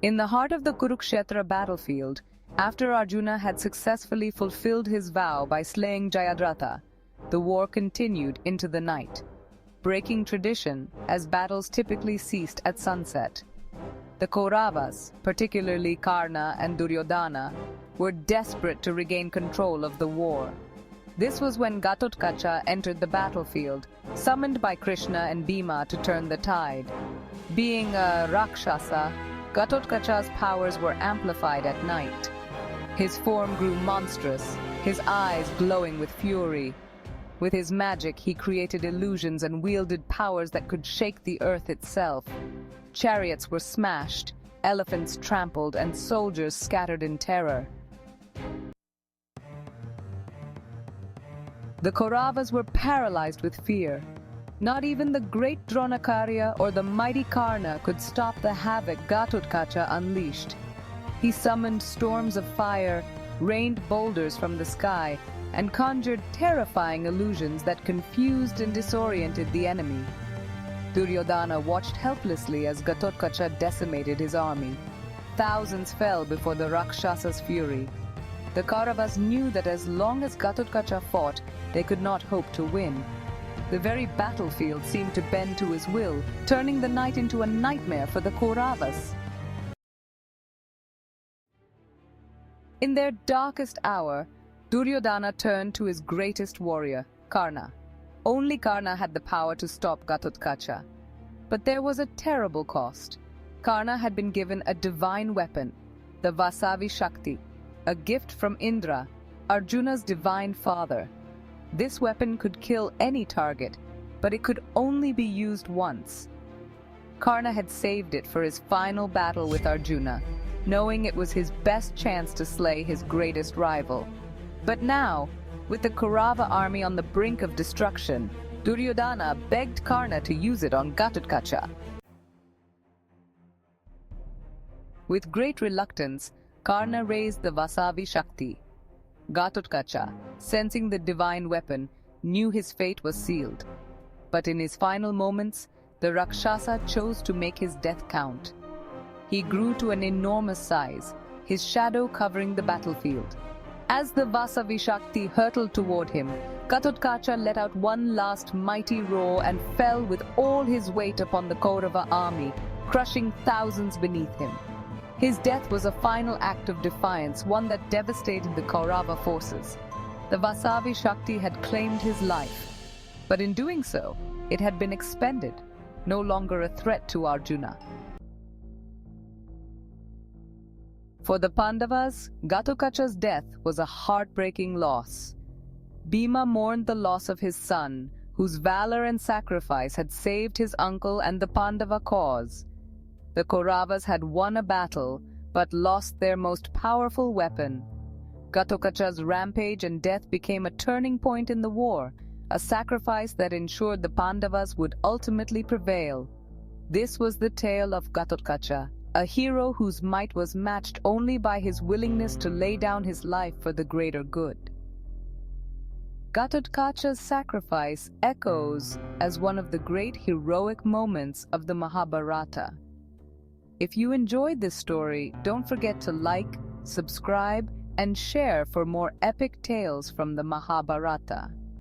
In the heart of the Kurukshetra battlefield, after Arjuna had successfully fulfilled his vow by slaying Jayadratha, the war continued into the night, breaking tradition as battles typically ceased at sunset. The Kauravas, particularly Karna and Duryodhana, were desperate to regain control of the war. This was when Ghatotkacha entered the battlefield, summoned by Krishna and Bhima to turn the tide. Being a rakshasa, Ghatotkacha's powers were amplified at night. His form grew monstrous, his eyes glowing with fury. With his magic, he created illusions and wielded powers that could shake the earth itself. Chariots were smashed, elephants trampled, and soldiers scattered in terror. The Kauravas were paralyzed with fear. Not even the great Dronacharya or the mighty Karna could stop the havoc Ghatotkacha unleashed. He summoned storms of fire, rained boulders from the sky, and conjured terrifying illusions that confused and disoriented the enemy. Duryodhana watched helplessly as Ghatotkacha decimated his army. Thousands fell before the Rakshasa's fury. The Kauravas knew that as long as Ghatotkacha fought, they could not hope to win. The very battlefield seemed to bend to his will, turning the night into a nightmare for the Kauravas. In their darkest hour, Duryodhana turned to his greatest warrior, Karna. Only Karna had the power to stop Ghatotkacha. But there was a terrible cost. Karna had been given a divine weapon, the Vasavi Shakti, a gift from Indra, Arjuna's divine father. This weapon could kill any target, but it could only be used once. Karna had saved it for his final battle with Arjuna, knowing it was his best chance to slay his greatest rival. But now, with the Kaurava army on the brink of destruction, Duryodhana begged Karna to use it on Ghatotkacha. With great reluctance, Karna raised the Vasavi Shakti. Ghatotkacha, sensing the divine weapon, knew his fate was sealed. But in his final moments, the Rakshasa chose to make his death count. He grew to an enormous size, his shadow covering the battlefield. As the Vasavi Shakti hurtled toward him, Ghatotkacha let out one last mighty roar and fell with all his weight upon the Kaurava army, crushing thousands beneath him. His death was a final act of defiance, one that devastated the Kaurava forces. The Vasavi Shakti had claimed his life, but in doing so, it had been expended, no longer a threat to Arjuna. For the Pandavas, Ghatotkacha's death was a heartbreaking loss. Bhima mourned the loss of his son, whose valor and sacrifice had saved his uncle and the Pandava cause. The Kauravas had won a battle, but lost their most powerful weapon. Ghatotkacha's rampage and death became a turning point in the war, a sacrifice that ensured the Pandavas would ultimately prevail. This was the tale of Ghatotkacha, a hero whose might was matched only by his willingness to lay down his life for the greater good. Ghatotkacha's sacrifice echoes as one of the great heroic moments of the Mahabharata. If you enjoyed this story, don't forget to like, subscribe, and share for more epic tales from the Mahabharata.